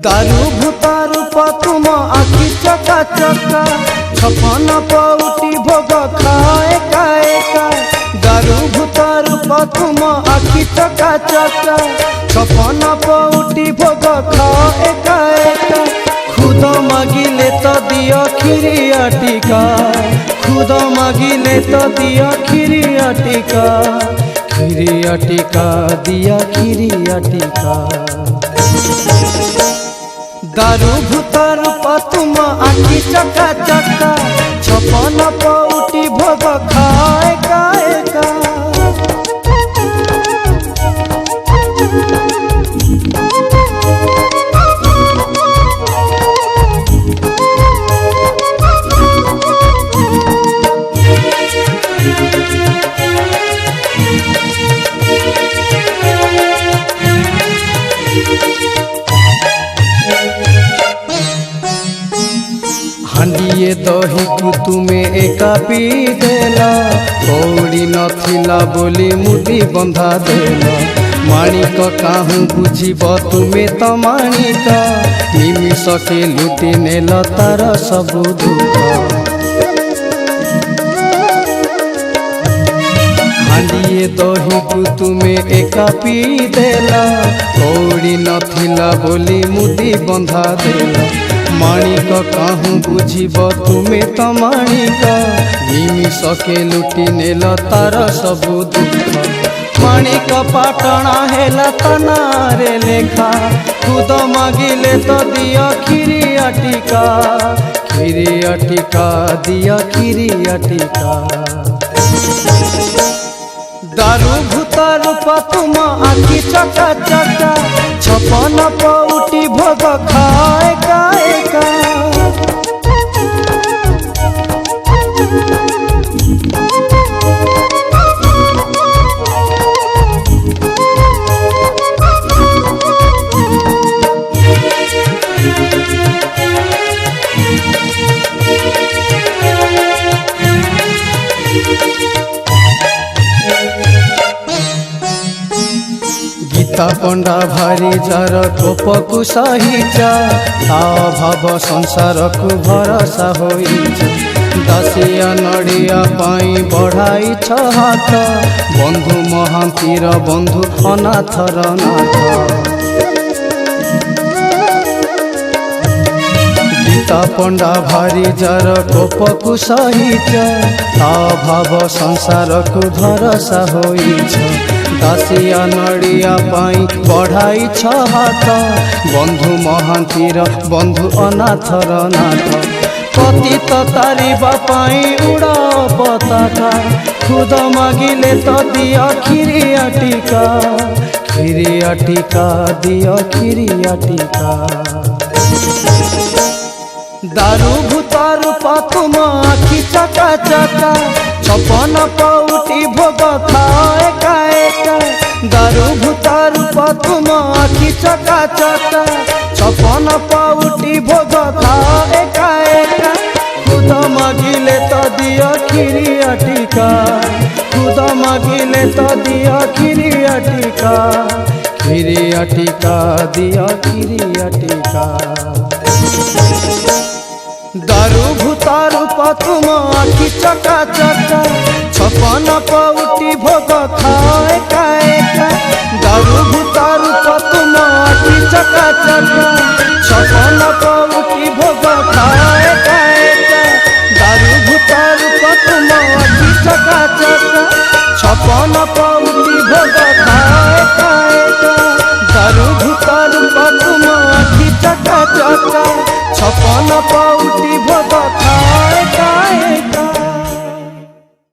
दारू भूतार तुम आखि चका चका छपन पौटी भोग खाए काए का। दारू भूतार तुम आखि चका चका छपन पौटी भोग खाए काए का। खुद मागिले तो दियो खिरिया टीका, खुद मागिले तो दियो खिरिया टीका, खिरिया टीका दिया खिरिया टीका। दारू भूतार तुम आखि चका चका छपन पौटी भोग खाए काए का। हांडिए दही को तुमे एका पी देला, कौड़ी नथिला बोली मुदी बंधा देला। माणिक काहू बुझीब तुमे तो माणिक, निमिष के लुटी नेल तार सबु दुख। हांडिए दही को तुमे एका पी देला, कौड़ी नथिला बोली मुदी बंधा देला। माणिक काहू बुझीब तुमे तो माणिक, निमिष के लुटी नेल तार सबु दुख। माणिक पाटणा हेला तनारे लेखा, खुद मागिले तो दिया खिरिया टीका, खिरिया टीका दिया खिरिया टीका। दारू भूतार तुम आखि चका चका छपन पौटी भोग खाए काए का। गीता पंडा भारी जार कोपकु सहिचा, ता भाव संसार को भरोसा होइचा। दासिया नड़िया पाई बढ़ाई हाथ, बंधु महांतीर बंधु अनाथर नाथ। गीता पंडा भारी जार कोपकु सहिचा, ता भाव संसार को भरोसा होइचा। दासिया नड़िया पाई बढ़ाई हाथ, बंधु महांतीर बंधु अनाथर नाथ। पतित तारिबा पाई उड़ा पताका, खुद मागिले तो दिया खिरिया टीका, खिरिया टीका दिया खिरिया टीका। दारू भूतार तुम आखि चका चका छपन पौटी भोग खाए काए का। दारू भूतार तुम आखि चका चका छपन पौटी भोग खाए काए का। खुद मागिले तो दिया खिरिया टीका, खुद मागिले तो दिया खिरिया टीका, खिरिया टीका दिया खिरिया टीका। दारू भूतार तुम आखि चका चका छपन पौटी भोग खाए काए का। दारू भूतार तुम आखि चका चका